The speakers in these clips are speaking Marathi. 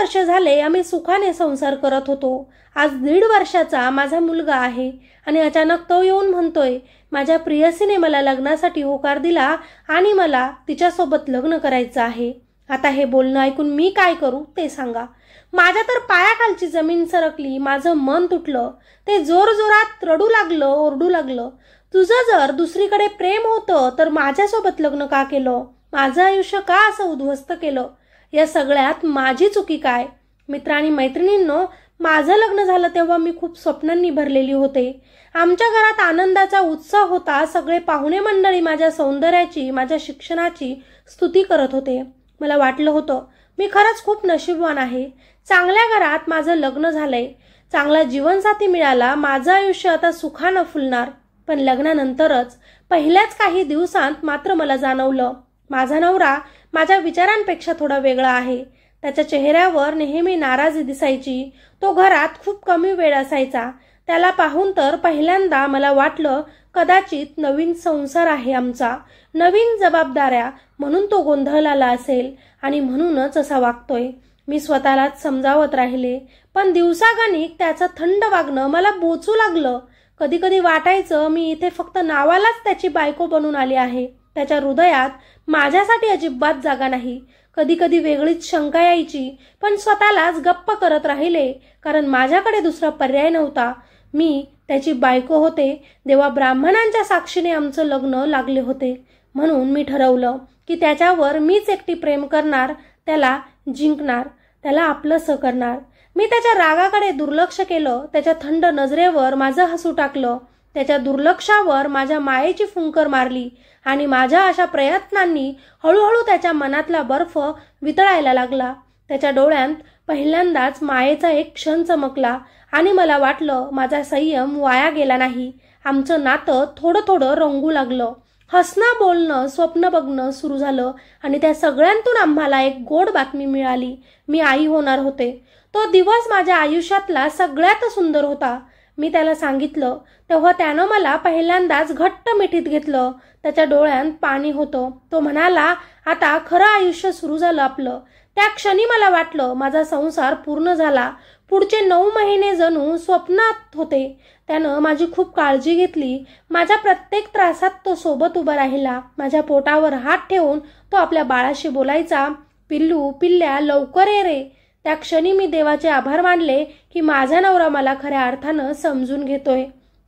वर्ष झाले आम्ही सुखाने संसार करत होतो. आज 1.5 वर्षाचा माझा मुलगा आहे आणि अचानक तो येऊन म्हणतोय माझ्या प्रियसीने मला लग्नासाठी होकार दिला आणि मला तिच्यासोबत लग्न करायचं आहे. आता हे बोलणं ऐकून मी काय करू ते सांगा. माझ्या तर पायाखालची जमीन सरकली. माझं मन तुटलं. ते जोरजोरात रडू लागलं, ओरडू लागलं. तुझं जर दुसरीकडे प्रेम होतं तर माझ्यासोबत लग्न का केलं? माझं आयुष्य का असं उद्ध्वस्त केलं? या सगळ्यात माझी चुकी काय? मित्र आणि मैत्रिणींनो, माझं लग्न झालं तेव्हा मी खूप स्वप्नांनी भरलेली होते. आमच्या घरात आनंदाचा उत्साह होता. सगळे पाहुणे मंडळी माझ्या सौंदर्याची, माझ्या शिक्षणाची स्तुती करत होते. मला वाटलं होतं मी खरंच खूप नशीबवान आहे. चांगल्या घरात माझं लग्न झालंय. चांगला जीवनसाथी मिळाला. माझं आयुष्य आता सुखानं फुलणार. पण लग्नानंतरच पहिल्याच काही दिवसांत मात्र मला जाणवलं माझा नवरा माझ्या विचारांपेक्षा थोडा वेगळा आहे. त्याच्या चेहऱ्यावर नेहमी नाराजी दिसायची. तो घरात खूप कमी वेळ असायचा. त्याला पाहून तर पहिल्यांदा मला वाटलं कदाचित नवीन संसार आहे आमचा, नवीन जबाबदाऱ्या, म्हणून तो गोंधळला असेल आणि म्हणूनच असा वागतोय. मी स्वतःलाच समजावत राहिले. पण दिवसागणिक त्याचं थंड वागणं मला बोचू लागलं. कधी कधी वाटायचं मी इथे फक्त नावालाच त्याची बायको बनून आली आहे. त्याच्या हृदयात माझ्यासाठी अजिबात जागा नाही. कधी कधी वेगळीच शंका यायची, पण स्वतःलाच गप्प करत राहिले, कारण माझ्याकडे दुसरा पर्याय नव्हता. मी त्याची बायको होते. देवा ब्राह्मणांच्या साक्षीने आमचं लग्न लागले होते. म्हणून मी ठरवलं की त्याच्यावर मीच एकटी प्रेम करणार, त्याला जिंकणार, त्याला आपलंसं करणार. मी त्याच्या रागाकडे दुर्लक्ष केलं. त्याच्या थंड नजरेवर माझं हसू टाकलं. त्याच्या दुर्लक्षावर माझ्या मायेची फुंकर मारली आणि माझ्या अशा प्रयत्नांनी हळूहळू त्याच्या मनातला बर्फ वितळायला लागला. त्याच्या डोळ्यांत पहिल्यांदाच मायेचा एक क्षण चमकला आणि मला वाटलं माझा संयम वाया गेला नाही. आमचं नातं थोडं थोडं रंगू लागलं. हसणं, बोलणं, स्वप्न बघणं सुरू झालं आणि त्या सगळ्यांतून आम्हाला एक गोड बातमी मिळाली. मी आई होणार होते. तो दिवस माझ्या आयुष्यातला सगळ्यात सुंदर होता. मी त्याला सांगितलं तेव्हा त्यानं मला पहिल्यांदाच घट्ट मिठीत घेतलं. त्याच्या डोळ्यात पाणी होतं. तो म्हणाला, आता खरं आयुष्य सुरू झालं आपलं. त्या क्षणी मला वाटलं माझा संसार पूर्ण झाला. पुढचे 9 महिने जणू स्वप्नात होते. त्यानं माझी खूप काळजी घेतली. माझ्या प्रत्येक त्रासात तो सोबत उभा राहिला. माझ्या पोटावर हात ठेवून तो आपल्या बाळाशी बोलायचा, पिल्लू, पिल्ल्या, लवकर ये रे. त्या क्षणी मी देवाचे आभार मानले की माझा नवरा मला खऱ्या अर्थानं समजून घेतोय.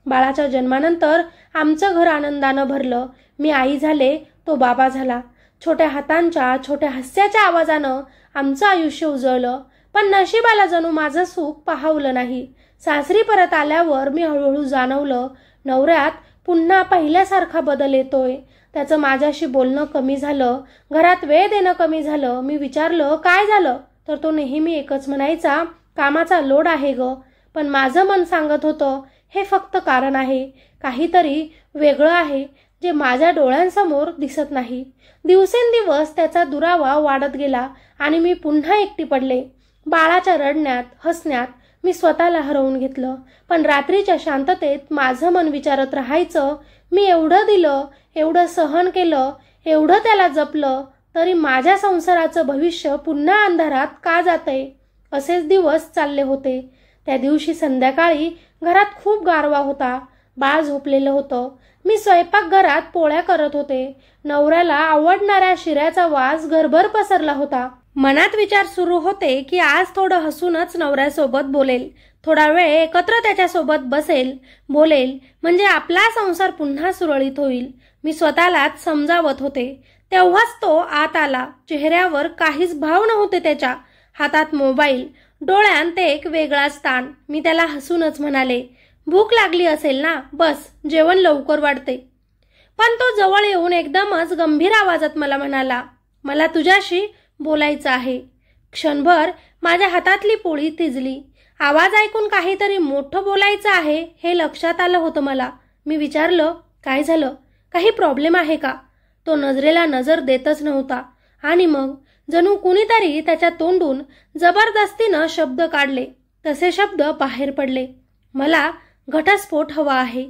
बाळाच्या जन्मानंतर आमचं घर आनंदानं भरलं. मी आई झाले, तो बाबा झाला. छोट्या हातांच्या, छोट्या हास्याच्या आवाजानं आमचं आयुष्य उजळलं. पण नशिबाला जणू माझं सुख पाहवलं नाही. सासरी परत आल्यावर मी हळूहळू जाणवलं नवऱ्यात पुन्हा पहिल्यासारखा बदल येतोय. त्याचं माझ्याशी बोलणं कमी झालं. घरात वेळ देणं कमी झालं. मी विचारलं काय झालं, तर तो नेहमी एकच म्हणायचा, कामाचा लोड आहे ग. पण माझं मन सांगत होतं हे फक्त कारण आहे. काहीतरी वेगळं आहे जे माझ्या डोळ्यांसमोर दिसत नाही. दिवसेंदिवस त्याचा दुरावा वाढत गेला आणि मी पुन्हा एकटी पडले. बाळाच्या रडण्यात, हसण्यात मी स्वतःला हरवून घेतलं. पण रात्रीच्या शांततेत माझं मन विचारत राहायचं, मी एवढं दिलं, एवढं सहन केलं, एवढं त्याला जपलं, तरी माझ्या संसाराचं भविष्य पुन्हा अंधारात का जातंय? असेच दिवस चालले होते. त्या दिवशी संध्याकाळी घरात खूप गारवा होता. बाळ झोपलेलं होतं. मी स्वयंपाकघरात पोळ्या करत होते. नवऱ्याला आवडणाऱ्या शिऱ्याचा वास घरभर पसरला होता. मनात विचार सुरू होते की आज थोडं हसूनच नवऱ्यासोबत बोलेल, थोडा वेळ एकत्र त्याच्यासोबत बसेल, बोलेल, म्हणजे आपला संसार पुन्हा सुरळीत होईल. मी स्वतःलाच समजावत होते. तेव्हाच तो आत आला. चेहऱ्यावर काहीच भाव नव्हते त्याच्या. हातात मोबाईल, डोळ्यांत एक वेगळाच ताण. मी त्याला हसूनच म्हणाले, भूक लागली असेल ना, बस जेवण लवकर वाढते. पण तो जवळ येऊन एकदमच गंभीर आवाजात मला म्हणाला, मला तुझ्याशी बोलायचं आहे. क्षणभर माझ्या हातातली पोळी थिजली. आवाज ऐकून काहीतरी मोठं बोलायचं आहे हे लक्षात आलं होतं मला. मी विचारलं, काय झालं, काही प्रॉब्लेम आहे का? तो नजरेला नजर देतच नव्हता आणि मग जणू कुणीतरी त्याच्या तोंडून जबरदस्तीनं शब्द काढले. तसे शब्द बाहेर पडले, मला घटस्फोट हवा आहे.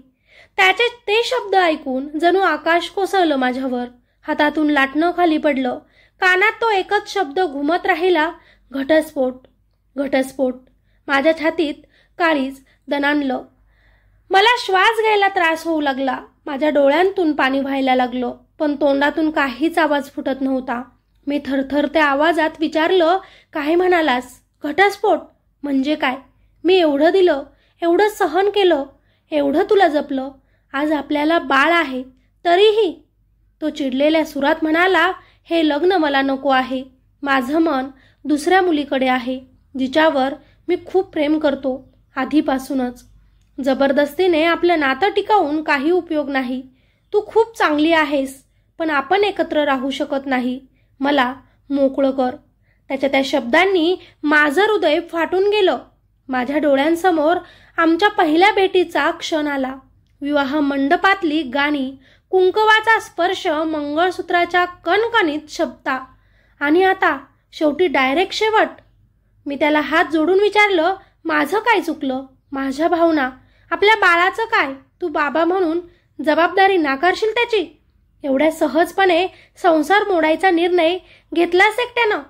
त्याचे ते शब्द ऐकून जणू आकाश कोसळलं माझ्यावर. हातातून लाटणं खाली पडलं. कानात तो एकच शब्द घुमत राहिला, घटस्फोट, घटस्फोट. माझ्या छातीत काळीज दणाणलं. मला श्वास घ्यायला त्रास होऊ लागला. माझ्या डोळ्यांतून पाणी व्हायला लागलं, पण तोंडातून काहीच आवाज फुटत नव्हता. मी थरथरत्या आवाजात विचारलं, काय म्हणालास? घटस्फोट म्हणजे काय? मी एवढं दिलं, एवढं सहन केलं, एवढं तुला जपलं. आज आपल्याला बाळ आहे तरीही. तो चिडलेल्या सुरात म्हणाला, हे लग्न मला नको आहे. माझं मन दुसऱ्या मुलीकडे आहे, जिच्यावर मी खूप प्रेम करतो आधीपासूनच. जबरदस्तीने आपलं नातं टिकवून काही उपयोग नाही. तू खूप चांगली आहेस, पण आपण एकत्र राहू शकत नाही. मला मोकळं कर. त्याच्या त्या शब्दांनी माझं हृदय फाटून गेलं. माझ्या डोळ्यांसमोर आमच्या पहिल्या भेटीचा क्षण आला. विवाह मंडपातली गाणी, कुंकवाचा स्पर्श, मंगळसूत्राच्या कणकणीत शब्दा, आणि आता शेवटी डायरेक्ट शेवट. मी त्याला हात जोडून विचारलं, माझं काय चुकलं? माझ्या भावना, आपल्या बाळाचं काय? तू बाबा म्हणून जबाबदारी नाकारशील त्याची? एवढ्या सहजपणे संसार मोडायचा निर्णय घेतलास एकट्यानं?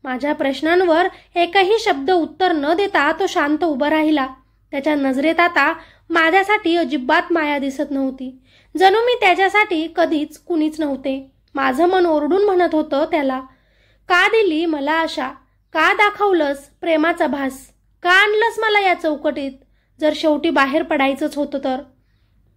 माझ्या प्रश्नांवर एकही शब्द उत्तर न देता तो शांत उभा राहिला. त्याच्या नजरेत आता माझ्यासाठी अजिबात माया दिसत नव्हती. जणू मी त्याच्यासाठी कधीच कुणीच नव्हते. माझं मन ओरडून म्हणत होतं त्याला, का दिली मला आशा? का दाखवलंस प्रेमाचा भास? का आणलंस मला या चौकटीत, जर शेवटी बाहेर पडायचंच होतं तर?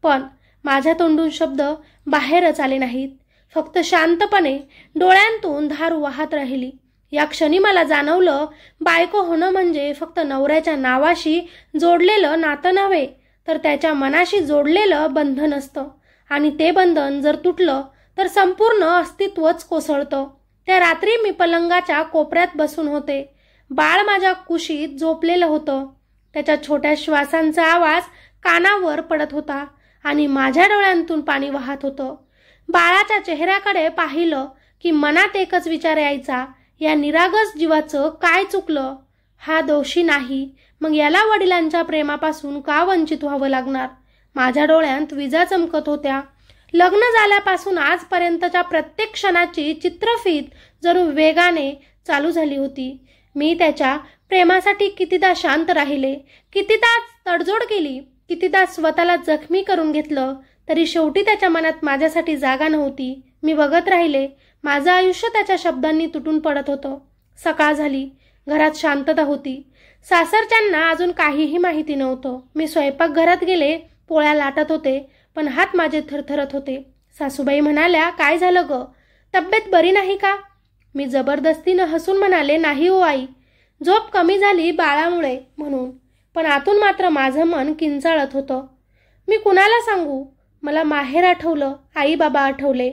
पण माझ्या तोंडून शब्द बाहेरच आले नाहीत. फक्त शांतपणे डोळ्यांतून धार वाहत राहिली. या क्षणी मला जाणवलं, बायको होणं म्हणजे फक्त नवऱ्याच्या नावाशी जोडलेलं नातं नव्हे, तर त्याच्या मनाशी जोडलेलं बंधन असतं. आणि ते बंधन जर तुटलं तर संपूर्ण अस्तित्वच कोसळतं. त्या रात्री मी पलंगाच्या कोपऱ्यात बसून होते. बाळ माझ्या कुशीत झोपलेलं होतं. त्याच्या छोट्या श्वासांचा आवाज कानावर पडत होता आणि माझ्या डोळ्यांतून पाणी वाहत होतं. बाळाच्या चेहऱ्याकडे पाहिलं की मनात एकच विचार यायचा, या निरागस जीवाचं काय चुकलं? हा दोषी नाही, मग याला वडिलांच्या प्रेमापासून का वंचित व्हावं लागणार? माझ्या डोळ्यांत विजा चमकत होत्या. लग्न झाल्यापासून आजपर्यंतच्या प्रत्येक क्षणाची चित्रफीत जणू वेगाने चालू झाली होती. मी त्याच्या प्रेमासाठी कितीदा शांत राहिले, कितीदा तडजोड केली, कितीदा स्वतःला जखमी करून घेतलं, तरी शेवटी त्याच्या मनात माझ्यासाठी जागा नव्हती. मी बघत राहिले. माझं आयुष्य त्याच्या शब्दांनी तुटून पडत होतं. सकाळ झाली. घरात शांतता होती. सासरच्यांना अजून काहीही माहिती नव्हतं. मी स्वयंपाकघरात गेले. पोळ्या लाटत होते, पण हात माझे थरथरत होते. सासूबाई म्हणाल्या, काय झालं ग? तब्येत बरी नाही का? मी जबरदस्तीनं हसून म्हणाले, नाही हो आई, झोप कमी झाली बाळामुळे म्हणून. पण आतून मात्र माझं मन किंचाळत होतं. मी कुणाला सांगू? मला माहेर आठवलं, आई बाबा आठवले,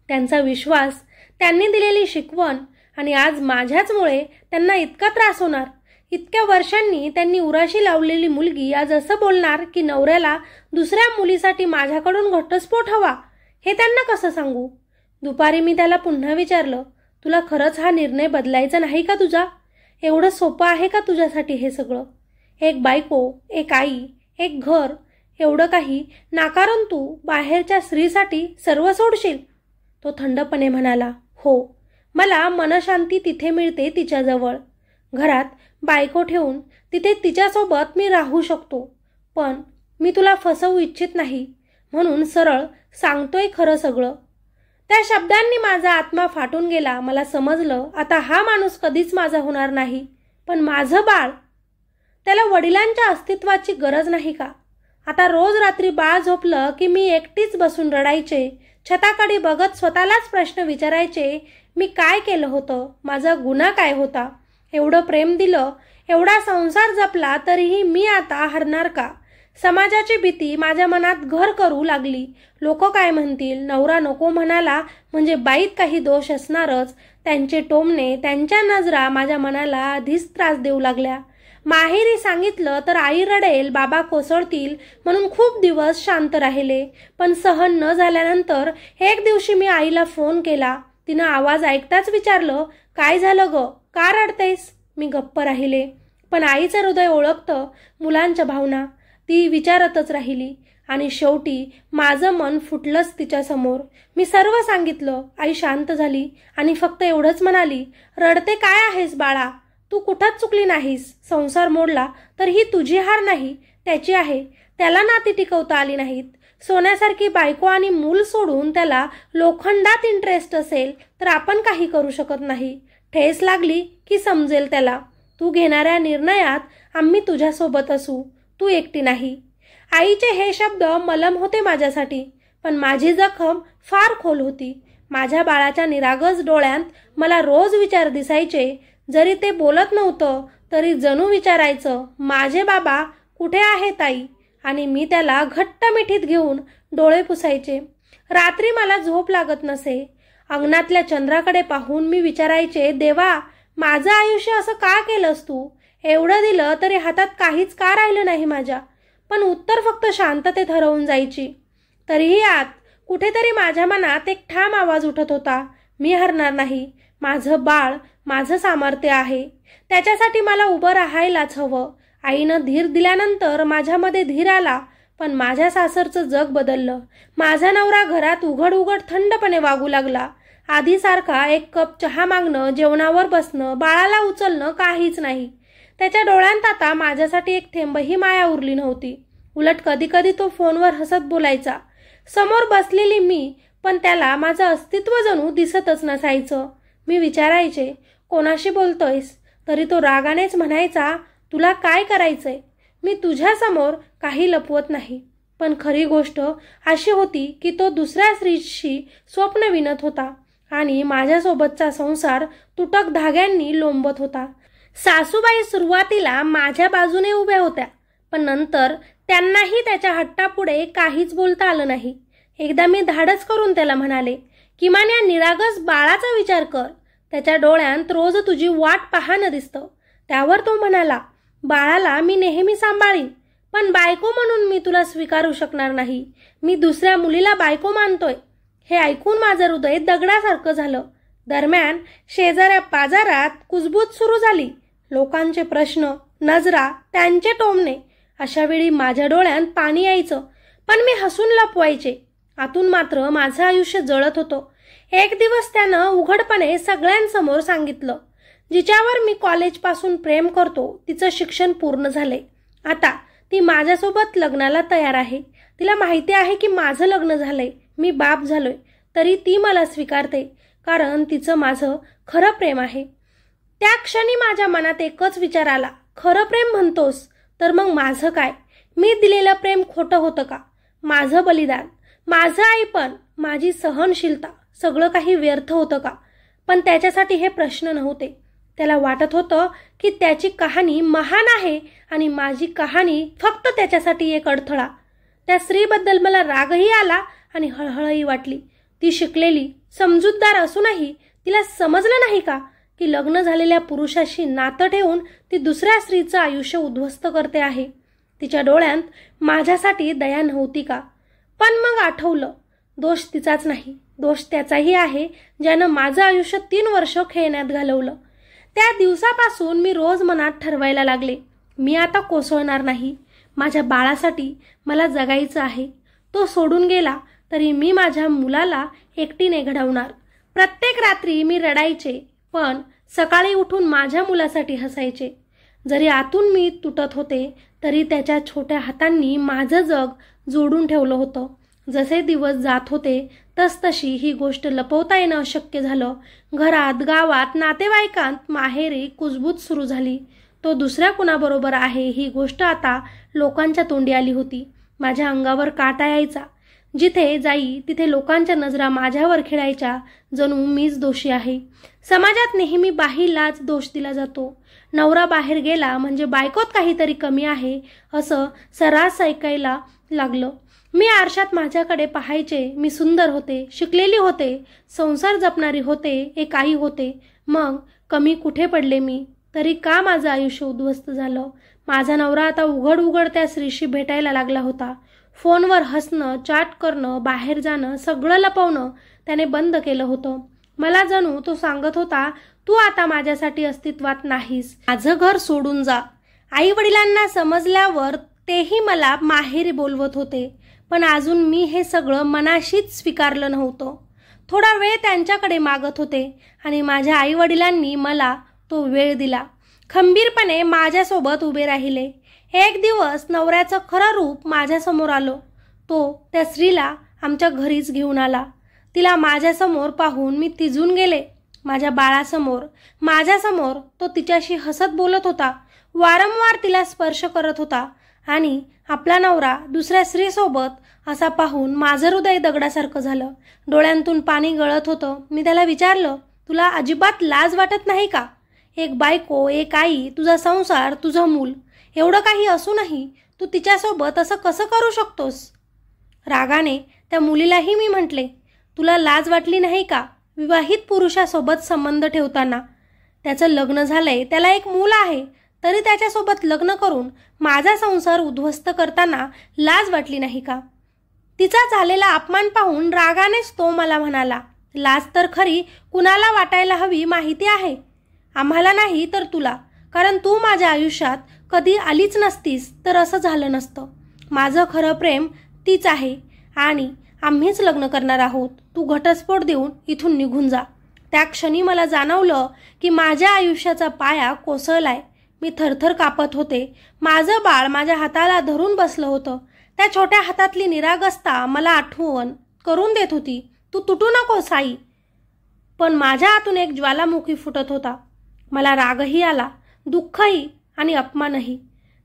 त्यांचा विश्वास, त्यांनी दिलेली शिकवण, आणि आज माझ्याचमुळे त्यांना इतका त्रास होणार. इतक्या वर्षांनी त्यांनी उराशी लावलेली मुलगी आज असं बोलणार की नवऱ्याला दुसऱ्या मुलीसाठी माझ्याकडून घटस्फोट हवा. हे त्यांना कसं सांगू? दुपारी मी त्याला पुन्हा विचारलं, तुला खरंच हा निर्णय बदलायचा नाही का तुझा? एवढं सोपं आहे का तुझ्यासाठी हे सगळं? एक बायको, एक आई, एक घर, एवढं काही नाकारून तू बाहेरच्या स्त्रीसाठी सर्व सोडशील? तो थंडपणे म्हणाला, हो, मला मनशांती तिथे मिळते तिच्याजवळ. घरात बायको ठेवून तिथे तिच्यासोबत मी राहू शकतो. पण मी तुला फसवू इच्छित नाही, म्हणून सरळ सांगतोय खरं सगळं. त्या शब्दांनी माझा आत्मा फाटून गेला. मला समजलं, आता हा माणूस कधीच माझा होणार नाही. पण माझं बाळ, त्याला वडिलांच्या अस्तित्वाची गरज नाही का? आता रोज रात्री बाळ झोपलं की मी एकटीच बसून रडायचे. छताकडे बघत स्वतःलाच प्रश्न विचारायचे, मी काय केलं होतं? माझा गुन्हा काय होता? एवढं प्रेम दिलं, एवढा संसार जपला, तरीही मी आता हरणार का? समाजाची भीती माझ्या मनात घर करू लागली. लोक काय म्हणतील? नवरा नको म्हणाला म्हणजे बाईत काही दोष असणारच. त्यांचे टोमणे, त्यांच्या नजरा माझ्या मनाला आधीच त्रास देऊ लागल्या. माहेरी सांगितलं तर आई रडेल, बाबा कोसळतील, म्हणून खूप दिवस शांत राहिले. पण सहन न झाल्यानंतर एक दिवशी मी आईला फोन केला. तिनं आवाज ऐकताच विचारलं, काय झालं ग? का रडतेस? मी गप्प राहिले. पण आईचं हृदय ओळखतं मुलांच्या भावना. ती विचारतच राहिली आणि शेवटी माझं मन फुटलंच तिच्यासमोर. मी सर्व सांगितलं. आई शांत झाली आणि फक्त एवढंच म्हणाली, रडते काय आहेस बाळा? तू कुठंच चुकली नाहीस. संसार मोडला तर ही तुझी हार नाही, त्याची आहे. त्याला नाती टिकवता आली नाहीत. सोन्यासारखी बायको आणि मूल सोडून त्याला लोखंडात इंटरेस्ट असेल तर आपण काही करू शकत नाही. ठेस लागली की समजेल त्याला. तू घेणाऱ्या निर्णयात आम्ही तुझ्यासोबत असू, तू एकटी नाही. आईचे हे शब्द मलम होते माझ्यासाठी, पण माझी जखम फार खोल होती. माझ्या बाळाच्या निरागस डोळ्यांत मला रोज विचार दिसायचे. जरी ते बोलत नव्हतं तरी जणू विचारायचं, माझे बाबा कुठे आहेत आई? आणि मी त्याला घट्ट मिठीत घेऊन डोळे पुसायचे. रात्री मला झोप लागत नसे. अंगणातल्या चंद्राकडे पाहून मी विचारायचे, देवा, माझं आयुष्य असं का केलंस तू? एवढं दिलं तरी हातात काहीच का राहिलं नाही माझ्या? पण उत्तर फक्त शांततेत हरवून जायची. तरीही आत कुठेतरी माझ्या मनात एक ठाम आवाज उठत होता, मी हरणार नाही. माझं बाळ माझं सामर्थ्य आहे. त्याच्यासाठी मला उभं राहायलाच हवं. आईनं धीर दिल्यानंतर माझ्यामध्ये धीर आला. पण माझ्या सासरचं जग बदललं. माझा नवरा घरात उघड उघड थंडपणे वागू लागला. आधीसारखा एक कप चहा मागणं, जेवणावर बसणं, बाळाला उचलणं काहीच नाही. त्याच्या डोळ्यांत आता माझ्यासाठी एक थेंबही माया उरली नव्हती. उलट कधी कधी तो फोनवर हसत बोलायचा. समोर बसलेली मी, पण त्याला माझं अस्तित्व जणू दिसतच नसायचं. मी विचारायचे, कोणाशी बोलतोयस? तरी तो रागानेच म्हणायचा, तुला काय करायचंय? मी तुझ्यासमोर काही लपवत नाही. पण खरी गोष्ट अशी होती की तो दुसऱ्या स्त्रीशी स्वप्न विणत होता आणि माझ्यासोबतचा संसार तुटक धाग्यांनी लोंबत होता. सासूबाई सुरुवातीला माझ्या बाजूने उभ्या होत्या, पण नंतर त्यांनाही त्याच्या हट्टापुढे काहीच बोलता आलं नाही. एकदा मी धाडस करून त्याला म्हणाले, किमान या निरागस बाळाचा विचार कर. त्याच्या डोळ्यांत रोज तुझी वाट पाहणं दिसतं. त्यावर तो म्हणाला, बाळाला मी नेहमी सांभाळीन, पण बायको म्हणून मी तुला स्वीकारू शकणार नाही. मी दुसऱ्या मुलीला बायको मानतोय. हे ऐकून माझं हृदय दगडासारखं झालं. दरम्यान शेजाऱ्या बाजारात कुजबूज सुरू झाली. लोकांचे प्रश्न, नजरा, त्यांचे टोमणे. अशा वेळी माझ्या डोळ्यात पाणी यायचं, पण मी हसून लपवायचे. आतून मात्र माझं आयुष्य जळत होतं. एक दिवस त्यानं उघडपणे सगळ्यांसमोर सांगितलं, जिच्यावर मी कॉलेजपासून प्रेम करतो तिचं शिक्षण पूर्ण झालंय. आता ती माझ्यासोबत लग्नाला तयार आहे. तिला माहिती आहे की माझं लग्न झालंय, मी बाप झालोय, तरी ती मला स्वीकारते, कारण तिचं माझं खरं प्रेम आहे. त्या क्षणी माझ्या मनात एकच विचार आला, खरं प्रेम म्हणतोस तर मग माझं काय? मी दिलेलं प्रेम खोटं होतं का? माझं बलिदान, माझं आईपण, माझी सहनशीलता, सगळं काही व्यर्थ होतं का? पण त्याच्यासाठी हे प्रश्न नव्हते. त्याला वाटत होतं की त्याची कहाणी महान आहे आणि माझी कहाणी फक्त त्याच्यासाठी एक अडथळा. त्या स्त्रीबद्दल मला रागही आला आणि हळहळही वाटली. ती शिकलेली, समजूतदार असूनही तिला समजलं नाही का की लग्न झालेल्या पुरुषाशी नातं ठेवून ती दुसऱ्या स्त्रीचं आयुष्य उद्ध्वस्त करते आहे. तिच्या डोळ्यांत माझ्यासाठी दया नव्हती का? पण मग आठवलं, दोष तिचाच नाही, दोष त्याचाही आहे, ज्यानं माझं आयुष्य 3 वर्ष खेळण्यात घालवलं. त्या दिवसापासून मी रोज मनात ठरवायला लागले, मी आता कोसळणार नाही. माझ्या बाळासाठी मला जगायचं आहे. तो सोडून गेला तरी मी माझ्या मुलाला एकटीने घडवणार. प्रत्येक रात्री मी रडायचे, पण सकाळी उठून माझ्या मुलासाठी हसायचे. जरी आतून मी तुटत होते तरी त्याच्या छोट्या हातांनी माझं जग जोडून ठेवलं होतं. जसे दिवस जात होते तसतशी ही गोष्ट लपवता येणं अशक्य झालं. घरात, गावात, नातेवाईकांत माहेरी कुजबूज सुरू झाली. तो दुसऱ्या कुणाबरोबर आहे ही गोष्ट आता लोकांच्या तोंडी आली होती. माझ्या अंगावर काटा यायचा. जिथे जाई तिथे लोकांच्या नजरा माझ्यावर खेळायच्या, जणू मीच दोषी आहे. समाजात नेहमी बाहीलाच दोष दिला जातो. नवरा बाहेर गेला म्हणजे बायकोत काहीतरी कमी आहे असं सर्रास ऐकायला लागलं. मी आरशात माझ्याकडे पाहायचे. मी सुंदर होते, शिकलेली होते, संसार जपणारी होते, एक आई होते. मग कमी कुठे पडले मी? तरी का माझं आयुष्य उद्ध्वस्त झालं? माझा नवरा आता उघड उघड त्या स्त्रीशी भेटायला लागला होता. फोनवर हसणं, चॅट करणं, बाहेर जाणं, सगळं लपवणं त्याने बंद केलं होतं. मला जणू तो सांगत होता, तू आता माझ्यासाठी अस्तित्वात नाहीस, माझं घर सोडून जा. आई वडिलांना समजल्यावर तेही मला माहेरी बोलवत होते, पण अजून मी हे सगळं मनाशीच स्वीकारलं नव्हतं. थोडा वेळ त्यांच्याकडे मागत होते आणि माझ्या आई वडिलांनी मला तो वेळ दिला. खंबीरपणे माझ्यासोबत उभे राहिले. एक दिवस नवऱ्याचं खरं रूप माझ्यासमोर आलं. तो त्या स्त्रीला आमच्या घरीच घेऊन आला. तिला माझ्यासमोर पाहून मी थिजून गेले. माझ्या बाळासमोर, माझ्यासमोर तो तिच्याशी हसत बोलत होता, वारंवार तिला स्पर्श करत होता आणि आपला नवरा दुसऱ्या स्त्रीसोबत असा पाहून माझं हृदय दगडासारखं झालं. डोळ्यांतून पाणी गळत होतं. मी त्याला विचारलं, तुला अजिबात लाज वाटत नाही का? एक बायको, एक आई, तुझा संसार, तुझं मूल, एवढं काही असूनही तू तिच्यासोबत असं कसं करू शकतोस? रागाने त्या मुलीलाही मी म्हटले, तुला लाज वाटली नाही का विवाहित पुरुषासोबत संबंध ठेवताना? त्याचं लग्न झालंय, त्याला एक मूल आहे, तरी त्याच्यासोबत लग्न करून माझा संसार उद्ध्वस्त करताना लाज वाटली नाही का? तिचा झालेला अपमान पाहून रागानेच तो मला म्हणाला, लाज तर खरी कुणाला वाटायला हवी माहिती आहे? आम्हाला नाही तर तुला, कारण तू माझ्या आयुष्यात कधी आलीच नसतीस तर असं झालं नसतं. माझं खरं प्रेम तीच आहे आणि आम्हीच लग्न करणार आहोत. तू घटस्फोट देऊन इथून निघून जा. त्या क्षणी मला जाणवलं की माझ्या आयुष्याचा पाया कोसळलाय. मी थरथर कापत होते. माझं बाळ माझ्या हाताला धरून बसलं होतं. त्या छोट्या हातातली निरागसता मला आठवण करून देत होती, तू तुटू नको साई. पण माझ्या आतून एक ज्वालामुखी फुटत होता. मला रागही आला, दुःखही आणि अपमानही.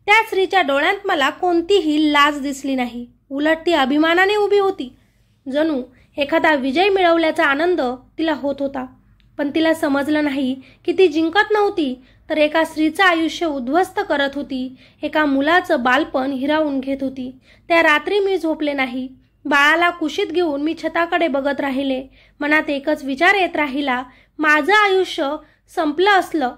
त्या स्त्रीच्या डोळ्यात मला कोणतीही लाज दिसली नाही. उलट ती अभिमानाने उभी होती. जणू एखादा विजय मिळवल्याचा आनंद तिला होत होता. पण तिला समजलं नाही की ती जिंकत नव्हती, तर एका स्त्रीचं आयुष्य उद्ध्वस्त करत होती. एका मुलाचं बालपण हिरावून घेत होती. त्या रात्री मी झोपले नाही. बाळाला कुशीत घेऊन मी छताकडे बघत राहिले. मनात एकच विचार येत राहिला, माझं आयुष्य संपलं असलं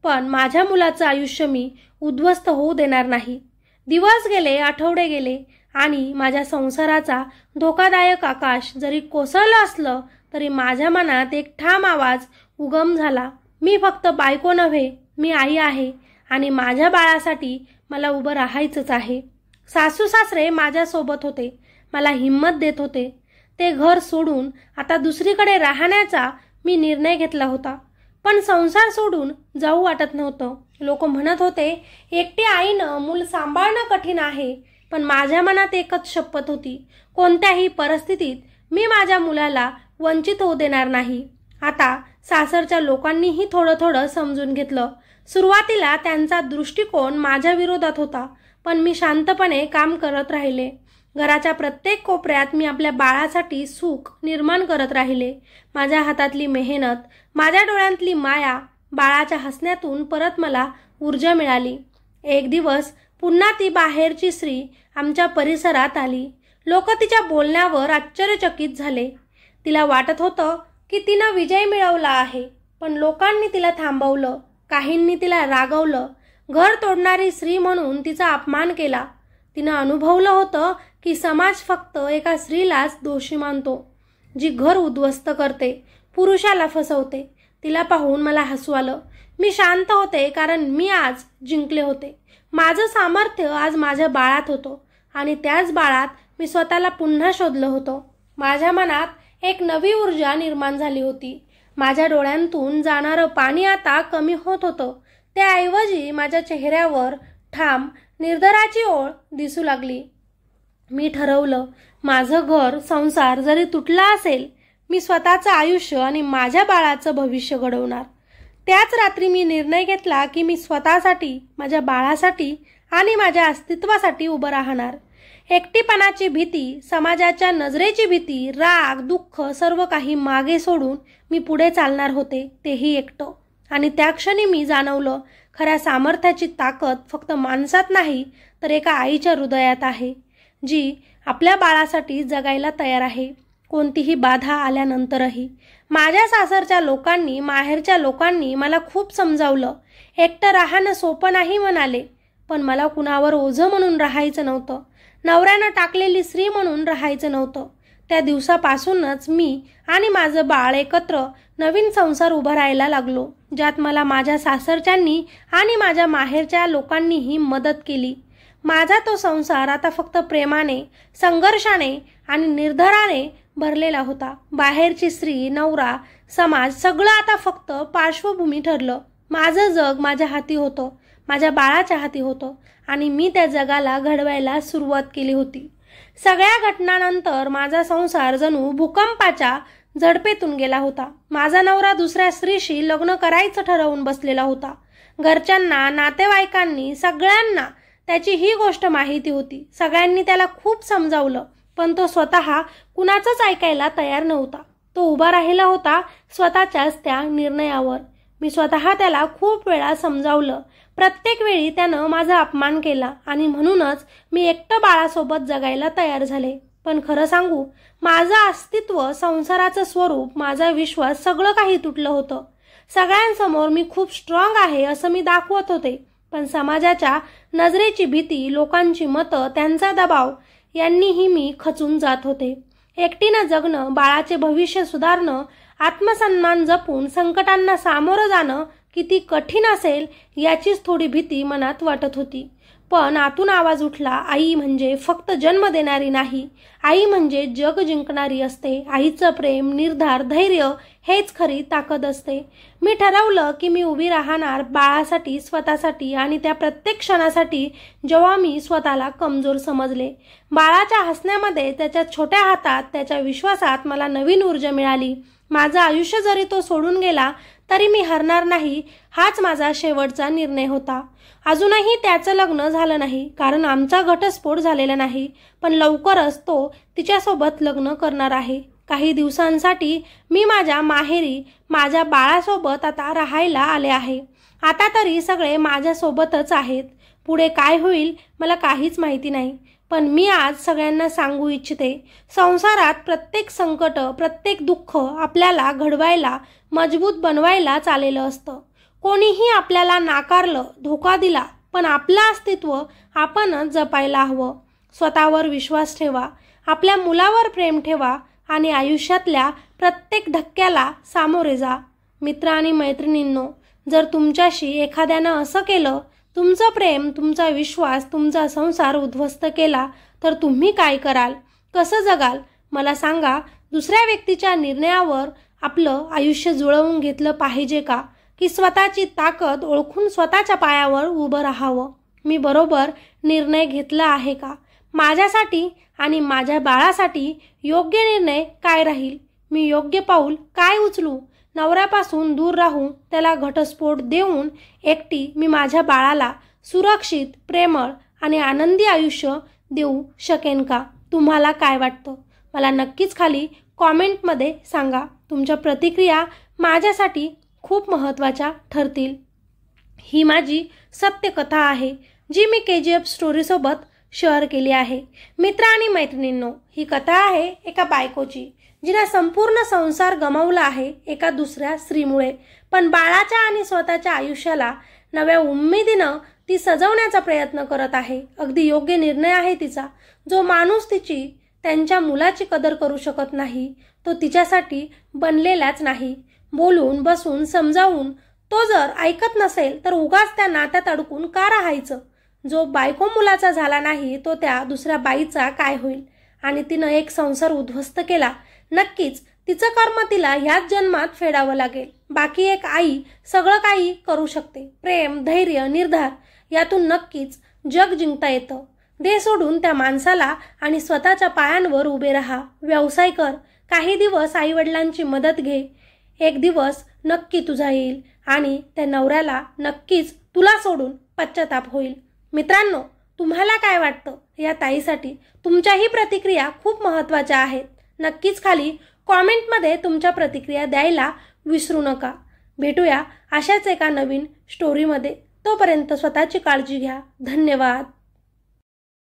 पण माझ्या मुलाचं आयुष्य मी उद्ध्वस्त होऊ देणार नाही. दिवस गेले, आठवडे गेले आणि माझ्या संसाराचा धोकादायक आकाश जरी कोसळलं असलं तरी माझ्या मनात एक ठाम आवाज उगम झाला, मी फक्त बायको नव्हे, मी आई आहे आणि माझ्या बाळासाठी मला उभं राहायचंच आहे. सासू सासरे माझ्यासोबत होते, मला हिंमत देत होते. ते घर सोडून आता दुसरीकडे राहण्याचा मी निर्णय घेतला होता. पण संसार सोडून जाऊ वाटत नव्हतं. लोक म्हणत होते, एकटी आईनं मूल सांभाळणं कठीण आहे. पण माझ्या मनात एकच शपथ होती, कोणत्याही परिस्थितीत मी माझ्या मुलाला वंचित होऊ देणार नाही. आता सासरच्या लोकांनीही थोडं थोडं समजून घेतलं. सुरुवातीला त्यांचा दृष्टिकोन माझ्या विरोधात होता, पण मी शांतपणे काम करत राहिले. घराच्या प्रत्येक कोपऱ्यात मी आपल्या बाळासाठी सुख निर्माण करत राहिले. माझ्या हातातली मेहनत, माझ्या डोळ्यांतली माया, बाळाच्या हसण्यातून परत मला ऊर्जा मिळाली. एक दिवस पुन्हा ती बाहेरची स्त्री आमच्या परिसरात आली. लोक तिच्या बोलण्यावर आश्चर्यचकित झाले. तिला वाटत होतं की तिनं विजय मिळवला आहे, पण लोकांनी तिला थांबवलं, काहींनी तिला रागवलं. घर तोडणारी स्त्री म्हणून तिचा अपमान केला. तिनं अनुभवलं होतं की समाज फक्त एका स्त्रीलाच दोषी मानतो, जी घर उद्ध्वस्त करते, पुरुषाला फसवते. तिला पाहून मला हसू आलं. मी शांत होते कारण मी आज जिंकले होते. माझं सामर्थ्य आज माझ्या बाळात होतं आणि त्याच बाळात मी स्वतःला पुन्हा शोधलं होतं. माझ्या मनात एक नवी ऊर्जा निर्माण झाली होती. माझ्या डोळ्यांतून जाणारं पाणी आता कमी होत होतं. त्याऐवजी माझ्या चेहऱ्यावर ठाम निर्धाराची ओळ दिसू लागली. मी ठरवलं, माझं घर संसार जरी तुटला असेल, मी स्वतःचं आयुष्य आणि माझ्या बाळाचं भविष्य घडवणार. त्याच रात्री मी निर्णय घेतला की मी स्वतःसाठी, माझ्या बाळासाठी आणि माझ्या अस्तित्वासाठी उभं राहणार. एकटेपणाची भीती, समाजाच्या नजरेची भीती, राग, दुःख सर्व काही मागे सोडून मी पुढे चालणार होते, तेही एकटं. आणि त्या क्षणी मी जाणवलं, खऱ्या सामर्थ्याची ताकद फक्त माणसात नाही तर एका आईच्या हृदयात आहे, जी आपल्या बाळासाठी जगायला तयार आहे, कोणतीही बाधा आल्यानंतरही. माझ्या सासरच्या लोकांनी, माहेरच्या लोकांनी मला खूप समजावलं. एकटं राहणं सोपं नाही म्हणाले, पण मला कुणावर ओझं म्हणून राहायचं नव्हतं, नवऱ्यानं टाकलेली स्त्री म्हणून राहायचं नव्हतं. त्या दिवसापासूनच मी आणि माझं बाळ एकत्र नवीन संसार उभारायला लागलो, ज्यात मला माझ्या सासरच्यांनी आणि माझ्या माहेरच्या लोकांनीही मदत केली. माझा तो संसार आता फक्त प्रेमाने, संघर्षाने आणि निर्धाराने भरलेला होता. बाहेरची स्त्री, नवरा, समाज सगळं आता फक्त पार्श्वभूमी ठरलं. माझं जग माझ्या हाती होतं, माझ्या बाळाच्या हाती होतं आणि मी त्या जगाला घडवायला सुरुवात केली होती. सगळ्या घटनांनंतर माझा संसार जणू भूकंपाच्या झडपेतून गेला होता. माझा नवरा दुसऱ्या स्त्रीशी लग्न करायचं ठरवून बसलेला होता. घरच्यांना, नातेवाईकांनी, सगळ्यांना त्याची ही गोष्ट माहिती होती. सगळ्यांनी त्याला खूप समजावलं, पण तो स्वतः कुणाचंच ऐकायला तयार नव्हता. तो उभा राहिला होता स्वतःच्याच त्या निर्णयावर. मी स्वतः त्याला खूप वेळा समजावलं. प्रत्येक वेळी त्यानं माझा अपमान केला आणि म्हणूनच मी एकटं बाळासोबत जगायला तयार झाले. पण खरं सांगू, माझं अस्तित्व, संसाराचं स्वरूप, माझा विश्वास सगळं काही तुटलं होतं. सगळ्यांसमोर मी खूप स्ट्रॉंग आहे असं मी दाखवत होते, पण समाजाच्या नजरेची भीती, लोकांची मतं, त्यांचा दबाव यांनीही मी खचून जात होते. एकटीनं जगणं, बाळाचे भविष्य सुधारणं, आत्मसन्मान जपून संकटांना सामोरं जाणं किती कठीण असेल याचीच थोडी भीती मनात वाटत होती. पण आतून आवाज उठला, आई म्हणजे फक्त जन्म देणारी नाही, आई म्हणजे जग जिंकणारी असते. आईचं प्रेम, निर्धार, धैर्य हेच खरी ताकद असते. मी ठरवलं की मी उभी राहणार बाळासाठी, स्वतःसाठी आणि त्या प्रत्येक क्षणासाठी जेव्हा मी स्वतःला कमजोर समजले. बाळाच्या हसण्यामध्ये, त्याच्या छोट्या हातात, त्याच्या विश्वासात मला नवीन ऊर्जा मिळाली. माझं आयुष्य जरी तो सोडून गेला तरी मी हरणार नाही, हाच माझा शेवटचा निर्णय होता. अजूनही त्याचं लग्न झालं नाही, कारण आमचा घटस्फोट झालेला नाही, पण लवकरच तो तिच्यासोबत लग्न करणार आहे. काही दिवसांसाठी मी माझ्या माहेरी माझ्या बाळासोबत आता राहायला आले आहे. आता तरी सगळे माझ्यासोबतच आहेत. पुढे काय होईल मला काहीच माहिती नाही, पण मी आज सगळ्यांना सांगू इच्छिते, संसारात प्रत्येक संकट, प्रत्येक दुःख आपल्याला घडवायला, मजबूत बनवायलाच आलेलं असतं. कोणीही आपल्याला नाकारलं, धोका दिला, पण आपलं अस्तित्व आपणच जपायला हवं. स्वतःवर विश्वास ठेवा, आपल्या मुलावर प्रेम ठेवा आणि आयुष्यातल्या प्रत्येक धक्क्याला सामोरे जा. मित्र आणि मैत्रिणींनो, जर तुमच्याशी एखाद्यानं असं केलं, तुमचं प्रेम, तुमचा विश्वास, तुमचा संसार उद्ध्वस्त केला, तर तुम्ही काय कराल? कसं जगाल? मला सांगा. दुसऱ्या व्यक्तीच्या निर्णयावर आपलं आयुष्य जुळवून घेतलं पाहिजे का? की स्वतःची ताकद ओळखून स्वतःच्या पायावर उभं राहावं? मी बरोबर निर्णय घेतला आहे का? माझ्यासाठी आणि माझ्या बाळासाठी योग्य निर्णय काय राहील? मी योग्य पाऊल काय उचलू? नवऱ्यापासून दूर राहून, त्याला घटस्फोट देऊन एकटी मी माझ्या बाळाला सुरक्षित, प्रेमळ आणि आनंदी आयुष्य देऊ शकेन का? तुम्हाला काय वाटतं? मला नक्कीच खाली कॉमेंटमध्ये सांगा. तुमच्या प्रतिक्रिया माझ्यासाठी खूप महत्त्वाच्या ठरतील. ही माझी सत्य कथा आहे, जी मी KGF स्टोरीसोबत शेअर केली आहे. मित्र आणि मैत्रिणींनो, ही कथा आहे एका बायकोची, जिने संपूर्ण संसार गमावला आहे एका दुसऱ्या स्त्रीमुळे. पण बाळाच्या आणि स्वतःच्या आयुष्याला नव्या उमेदीनं ती सजवण्याचा प्रयत्न करत आहे. अगदी योग्य निर्णय आहे तिचा. जो माणूस त्यांच्या मुलाची कदर करू शकत नाही, तो तिच्यासाठी बनलेलाच नाही. बोलून, बसून, समजावून तो जर ऐकत नसेल तर उगाच त्या नात्यात अडकून का राहायचं? जो बायको मुलाचा झाला नाही, तो त्या दुसऱ्या बाईचा काय होईल? आणि तिनं एक संसार उद्ध्वस्त केला. नक्कीच तिचं कर्म तिला ह्याच जन्मात फेडावं लागेल. बाकी एक आई सगळं काही करू शकते. प्रेम, धैर्य, निर्धार यातून नक्कीच जग जिंकता येतं. दे सोडून त्या माणसाला आणि स्वतःच्या पायांवर उभे राहा. व्यवसाय कर. काही दिवस आईवडिलांची मदत घे. एक दिवस नक्की तुझा येईल आणि त्या नवऱ्याला नक्कीच तुला सोडून पश्चाताप होईल. मित्रांनो, तुम्हाला काय वाटतं? या ताईसाठी तुमच्याही प्रतिक्रिया खूप महत्त्वाच्या आहेत. नक्कीच खाली कॉमेंटमध्ये तुमच्या प्रतिक्रिया द्यायला विसरू नका. भेटूया अशाच एका नवीन स्टोरीमध्ये. तोपर्यंत स्वतःची काळजी घ्या. धन्यवाद.